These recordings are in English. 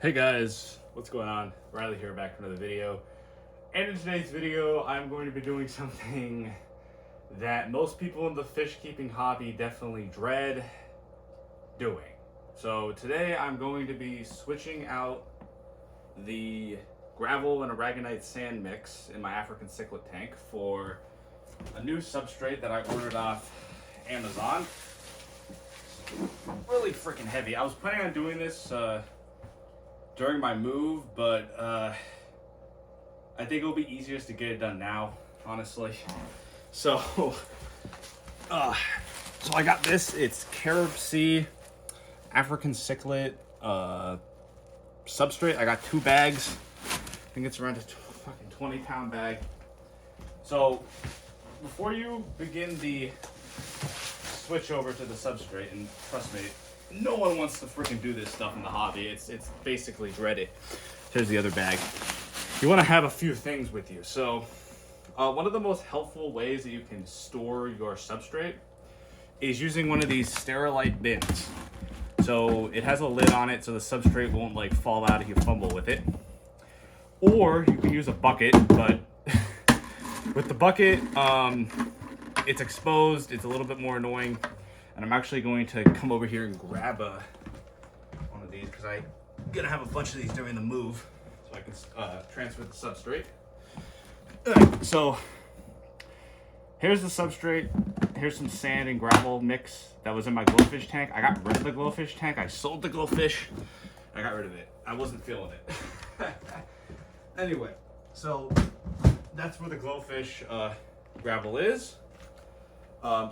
Hey guys, what's going on? Riley here, back for another video. And in today's video, I'm going to be doing something that most people in the fish keeping hobby definitely dread doing. So today I'm going to be switching out the gravel and aragonite sand mix in my African cichlid tank for a new substrate that I ordered off Amazon. Really freaking heavy. I was planning on doing this during my move, but I think it'll be easiest to get it done now, honestly. So I got this. It's Carob C African cichlid substrate. I got 2 bags. I think it's around a fucking 20-pound bag. So before you begin the switch over to the substrate, and trust me, no one wants to freaking do this stuff in the hobby. It's basically dreaded. Here's the other bag. You want to have a few things with you. So one of the most helpful ways that you can store your substrate is using one of these Sterilite bins. So it has a lid on it so the substrate won't like fall out if you fumble with it. Or you can use a bucket, but with the bucket, it's exposed, it's a little bit more annoying. And I'm actually going to come over here and grab one of these because I'm gonna have a bunch of these during the move, so I can transfer the substrate. So here's the substrate. Here's some sand and gravel mix that was in my glowfish tank. I got rid of the glowfish tank. I sold the glowfish. I got rid of it. I wasn't feeling it. Anyway, so that's where the glowfish gravel is.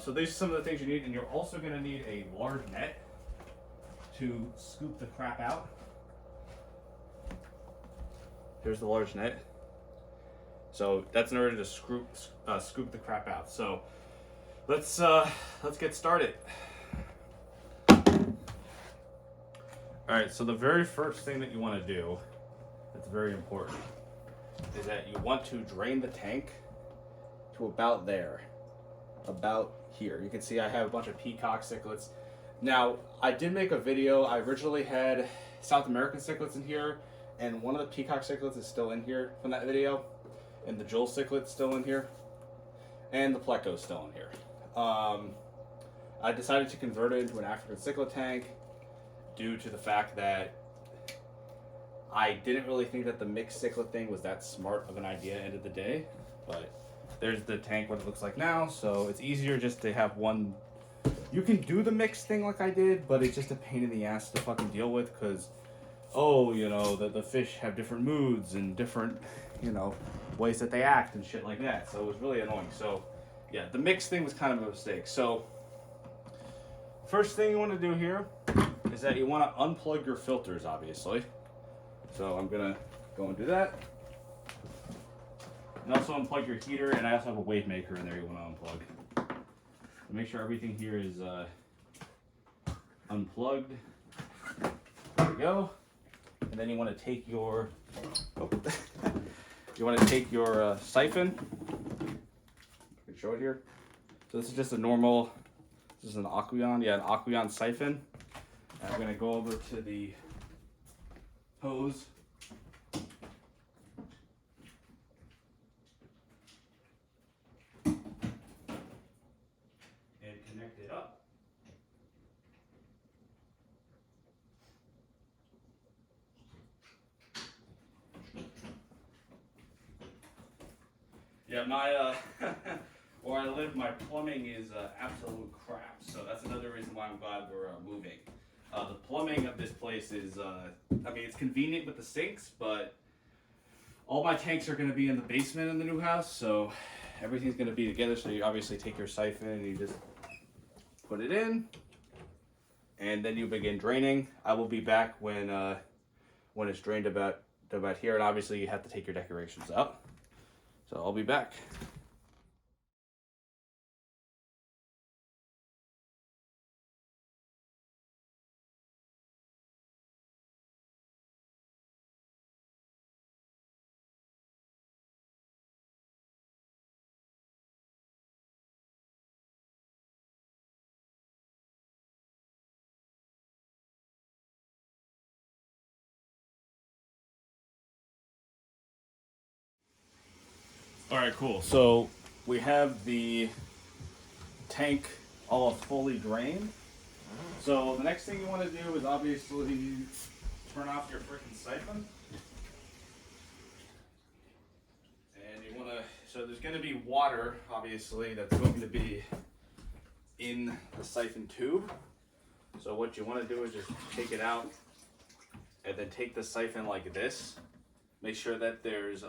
So these are some of the things you need, and you're also going to need a large net to scoop the crap out. Here's the large net. So that's in order to scoop the crap out. So let's get started. All right. So the very first thing that you want to do, that's very important, is that you want to drain the tank to about there. About here. You can see I have a bunch of peacock cichlids. Now, I did make a video. I originally had South American cichlids in here, and one of the peacock cichlids is still in here from that video, and the Joel cichlid's still in here, and the pleco's still in here. I decided to convert it into an African cichlid tank due to the fact that I didn't really think that the mixed cichlid thing was that smart of an idea at the end of the day, but there's the tank, what it looks like now, so it's easier just to have one. You can do the mixed thing like I did, but it's just a pain in the ass to fucking deal with because, you know, the fish have different moods and different, ways that they act and shit like that, so it was really annoying. So, yeah, the mixed thing was kind of a mistake. So, first thing you want to do here is that you want to unplug your filters, obviously. So, I'm going to go and do that. And also unplug your heater, and I also have a wave maker in there you want to unplug. So make sure everything here is unplugged. There we go. And then you want to take your siphon. I can show it here. So this is just a normal. This is an aquarium, an aquarium siphon. And I'm going to go over to the hose. Yeah, my where I live, my plumbing is absolute crap. So that's another reason why I'm glad we're moving. The plumbing of this place is, it's convenient with the sinks, but all my tanks are going to be in the basement in the new house, so everything's going to be together. So you obviously take your siphon and you just put it in, and then you begin draining. I will be back when it's drained about here, and obviously you have to take your decorations out. So I'll be back. All right, cool. So we have the tank all fully drained. So the next thing you want to do is obviously turn off your freaking siphon. And you want to, so there's going to be water, obviously, that's going to be in the siphon tube. So what you want to do is just take it out and then take the siphon like this. Make sure that there's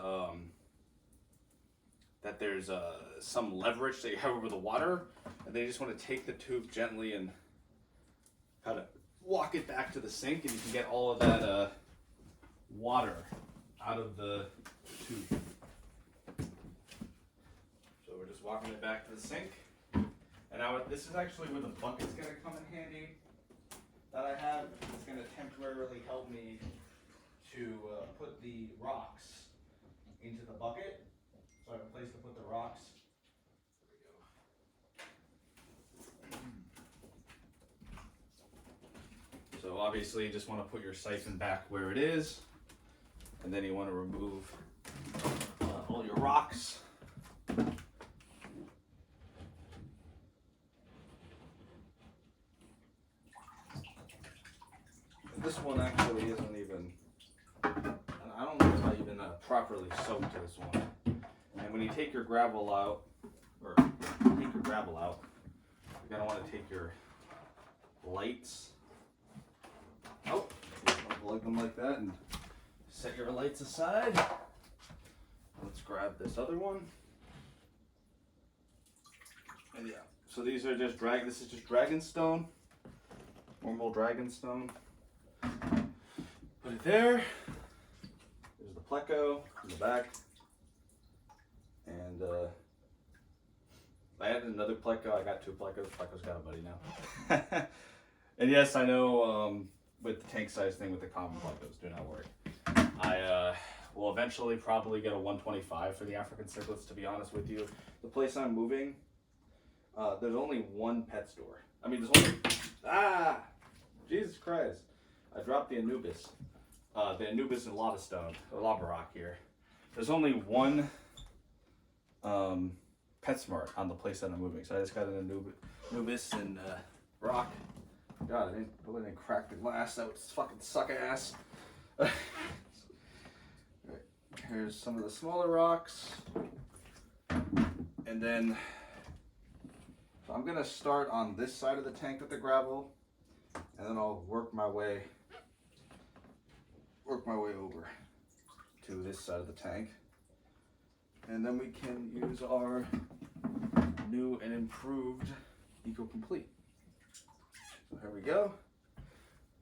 some leverage that you have over the water, and then you just want to take the tube gently and kind of walk it back to the sink, and you can get all of that water out of the tube. So we're just walking it back to the sink. And now this is actually where the bucket's going to come in handy that I have. It's going to temporarily help me to put the rocks into the bucket. So I have a place to put the rocks. There we go. So obviously you just want to put your siphon back where it is. And then you want to remove all your rocks. This one actually isn't even, I don't know if I even properly soaked this one. And when you take your gravel out, you're gonna want to take your lights out. Plug them like that and set your lights aside. Let's grab this other one. And yeah, so these are just this is just dragon stone, normal dragon stone. Put it there. There's the pleco in the back. And I added another pleco. I got 2 plecos. Pleco's got a buddy now. And yes, I know with the tank size thing with the common plecos, do not worry. I will eventually probably get a 125 for the African cichlids, to be honest with you. The place I'm moving, there's only one pet store. I mean, there's only... Jesus Christ. I dropped the Anubis and lava rock here. There's only one PetSmart on the place that I'm moving, so I just got an Anubis and rock. God, I didn't crack the glass. That would fucking suck ass. Right, here's some of the smaller rocks, and then so I'm gonna start on this side of the tank with the gravel, and then I'll work my way over to this side of the tank, and then we can use our new and improved Eco-Complete. So here we go.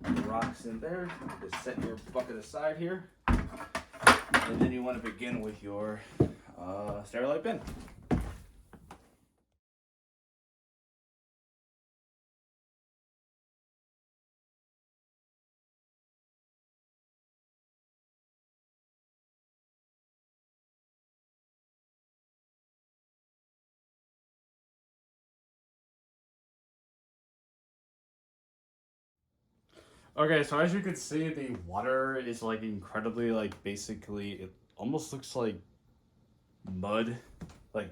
The rocks in there. Just set your bucket aside here, and then you want to begin with your sterilite bin. Okay, so as you can see, the water is like incredibly, like, basically, it almost looks like mud. Like,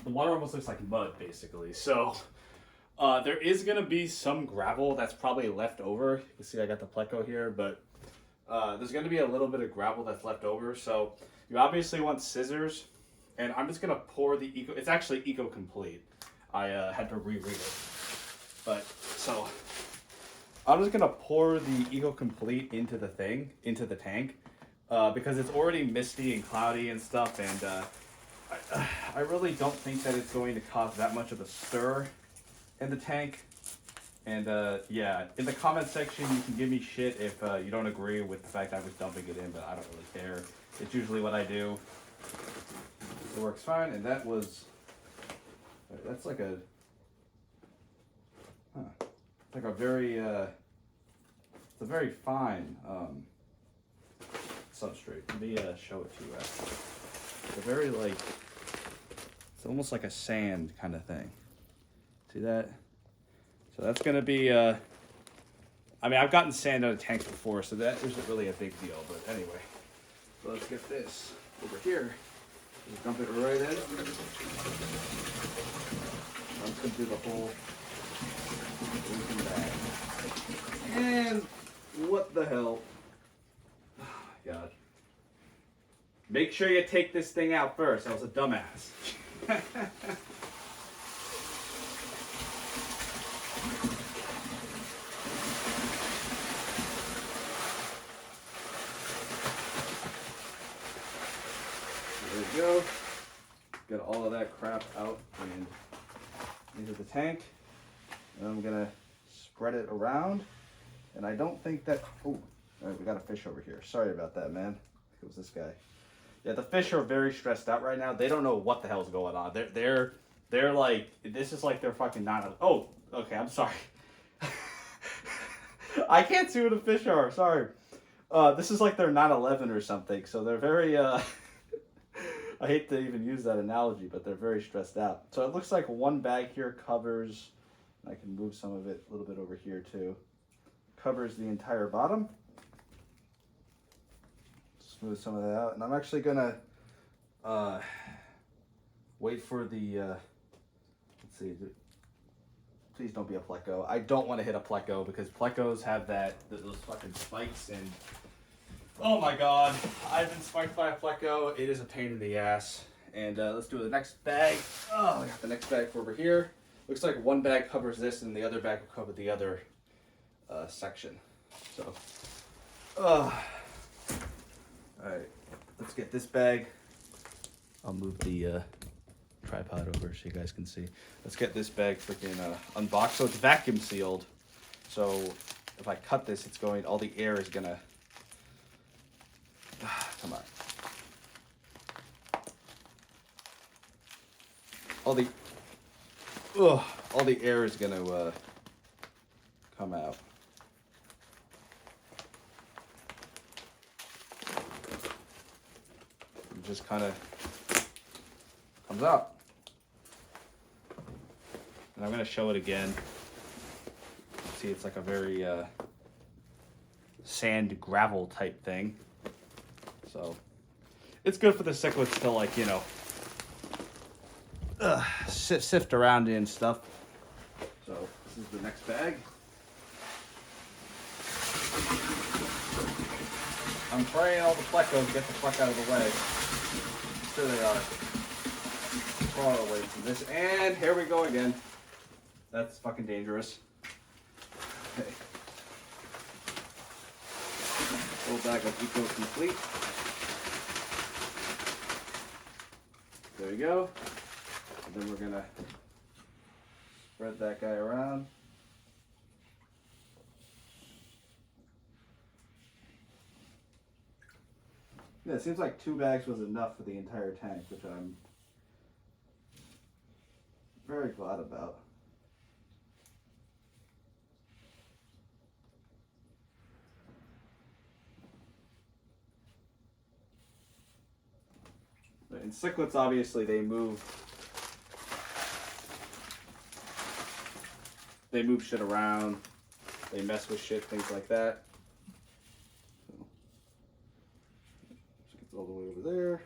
the water almost looks like mud, basically. So, there is going to be some gravel that's probably left over. You can see I got the pleco here, but there's going to be a little bit of gravel that's left over. So, you obviously want scissors, and I'm just going to pour the it's actually Eco-Complete. I had to reread it. But, so... I'm just gonna pour the Eco-Complete into the tank, because it's already misty and cloudy and stuff, and I really don't think that it's going to cause that much of a stir in the tank. And yeah, in the comment section you can give me shit if you don't agree with the fact I was dumping it in, but I don't really care. It's usually what I do. It works fine, and that's like a... It's like a very, it's a very fine substrate. Let me show it to you. It's a very, like, it's almost like a sand kind of thing. See that? So that's going to be, I mean, I've gotten sand out of tanks before, so that isn't really a big deal. But anyway, so let's get this over here. Just dump it right in. I'm going to do the whole bag. And what the hell? Oh my God. Make sure you take this thing out first. I was a dumbass. There we go. Get all of that crap out and into the tank. And I'm gonna spread it around. And I don't think that, oh, all right, we got a fish over here. Sorry about that, man. It was this guy. Yeah, the fish are very stressed out right now. They don't know what the hell's going on. They're like, this is like they're fucking not, oh, okay, I'm sorry. I can't see who the fish are, sorry. This is like they're 9/11 or something, so they're very, I hate to even use that analogy, but they're very stressed out. So it looks like one bag here covers, I can move some of it a little bit over here too, covers the entire bottom. Smooth some of that out, and I'm actually gonna wait for the, let's see, please don't be a pleco. I don't want to hit a pleco because plecos have those fucking spikes, and oh my God, I've been spiked by a pleco. It is a pain in the ass. And let's do the next bag. Oh, I got the next bag over here. Looks like one bag covers this and the other bag will cover the other section. So, all right, let's get this bag. I'll move the tripod over so you guys can see. Let's get this bag freaking unboxed. So it's vacuum sealed. So if I cut this, it's going, all the air is gonna, come on. All the air is gonna come out. It just kind of comes out. And I'm gonna show it again. See, it's like a very sand gravel type thing. So it's good for the cichlids to, like, you know, sift around in stuff. So this is the next bag. I'm praying all the plecos get the fuck out of the way. Sure they are. Far away from this. And here we go again. That's fucking dangerous. Okay. Full bag of Eco Complete. There you go. And then we're gonna spread that guy around. Yeah, it seems like 2 bags was enough for the entire tank, which I'm very glad about. In cichlids, obviously, they move shit around, they mess with shit, things like that. So it gets all the way over there.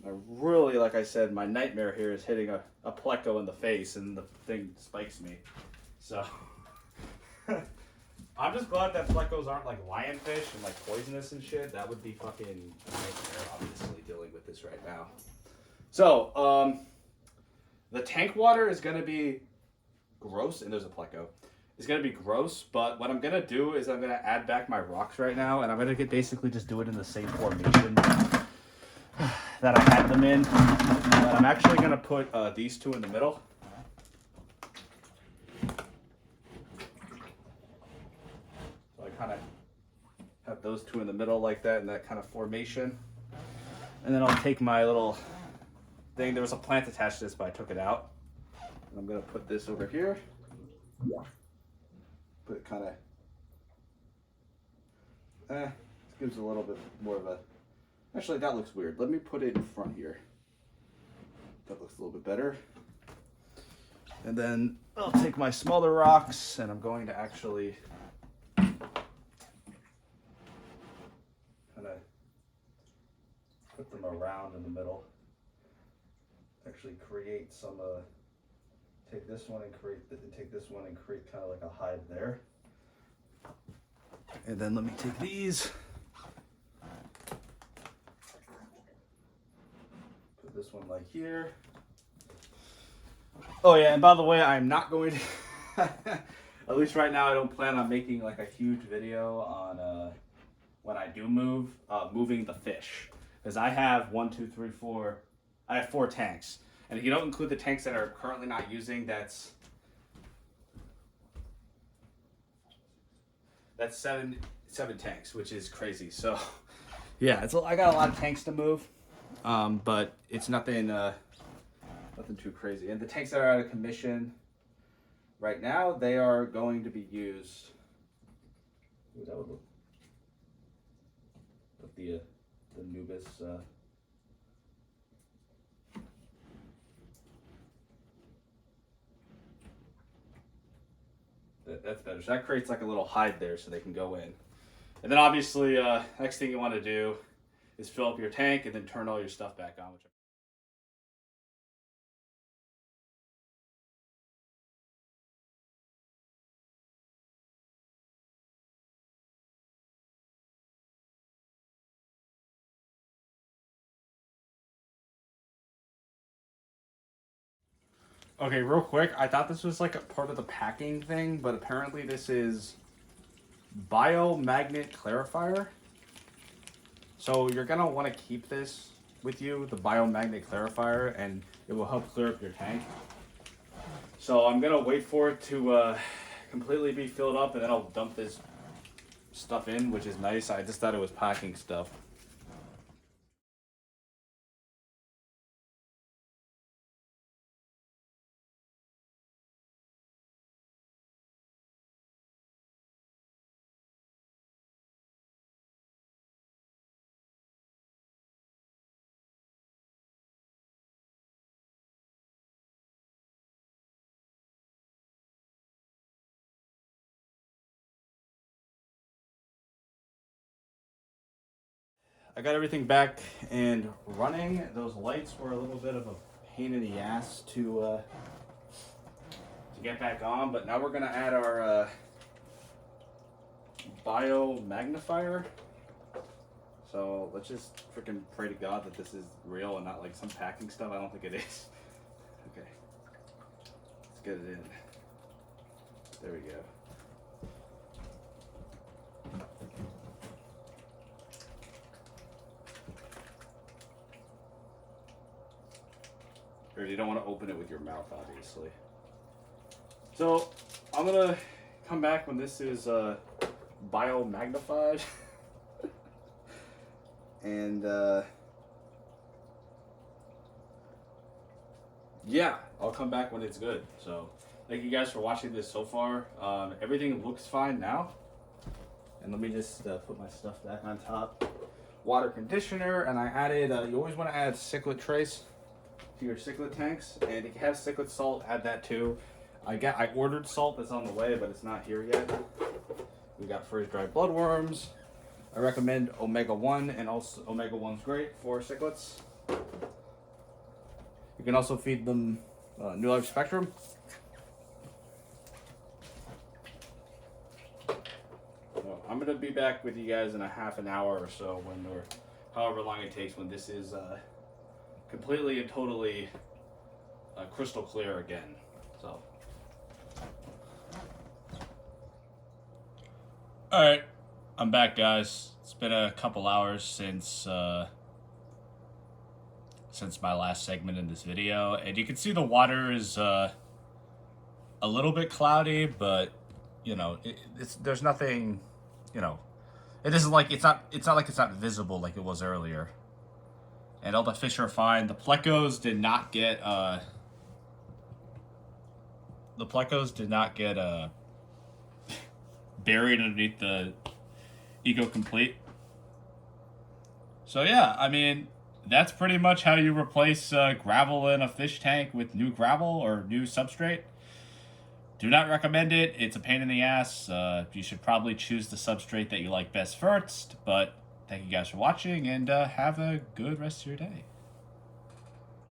I really, like I said, my nightmare here is hitting a pleco in the face and the thing spikes me. So I'm just glad that plecos aren't like lionfish and like poisonous and shit. That would be fucking a nightmare, obviously, dealing with this right now. So, the tank water is going to be gross, and there's a pleco. It's going to be gross, but what I'm going to do is I'm going to add back my rocks right now, and I'm going to basically just do it in the same formation that I had them in. But I'm actually going to put these two in the middle. So I kind of have those two in the middle like that, in that kind of formation. And then I'll take my little thing. There was a plant attached to this, but I took it out. And I'm going to put this over here. Put it kind of, gives a little bit more of a, actually that looks weird. Let me put it in front here. That looks a little bit better. And then I'll take my smaller rocks and I'm going to actually kind of put them around in the middle. Actually create some, take this one and take this one and create kind of like a hive there. And then let me take these. Put this one like here. Oh yeah, and by the way, I'm not going to, at least right now, I don't plan on making like a huge video on when I do moving the fish. Because I have 1, 2, 3, 4, I have 4 tanks. And if you don't include the tanks that are currently not using, that's seven tanks, which is crazy. So yeah, I got a lot of tanks to move, but it's nothing too crazy. And the tanks that are out of commission right now, they are going to be used. Ooh, that would look. With the Nubis. That's better. So that creates like a little hide there so they can go in. And then obviously, next thing you want to do is fill up your tank and then turn all your stuff back on. Okay, real quick, I thought this was like a part of the packing thing, but apparently this is biomagnet clarifier. So you're gonna want to keep this with you, the biomagnet clarifier, and it will help clear up your tank. So I'm gonna wait for it to completely be filled up, and then I'll dump this stuff in, which is nice. I just thought it was packing stuff. I got everything back and running. Those lights were a little bit of a pain in the ass to get back on, but now we're gonna add our biomagnifier. So let's just freaking pray to God that this is real and not like some packing stuff. I don't think it is. Okay, let's get it in. There we go. You don't want to open it with your mouth, obviously. So I'm gonna come back when this is biomagnified, and yeah, I'll come back when it's good. So thank you guys for watching this so far. Everything looks fine now, and let me just put my stuff back on top. Water conditioner, and I added. You always want to add cichlid trace to your cichlid tanks, and if you have cichlid salt, add that too. I ordered salt that's on the way, but it's not here yet. We got freeze-dried bloodworms. I recommend omega-1, and also omega-1's great for cichlids. You can also feed them New Life Spectrum. So I'm gonna be back with you guys in a half an hour or so, or however long it takes, when this is completely and totally crystal clear again. So, all right, I'm back, guys. It's been a couple hours since my last segment in this video, and you can see the water is a little bit cloudy, but you know, there's nothing, you know, it isn't like it's not like it's not visible like it was earlier. And all the fish are fine. The plecos did not get buried underneath the Eco Complete. So yeah, I mean, that's pretty much how you replace gravel in a fish tank with new gravel or new substrate. Do not recommend it. It's a pain in the ass. You should probably choose the substrate that you like best first, but thank you guys for watching, and have a good rest of your day.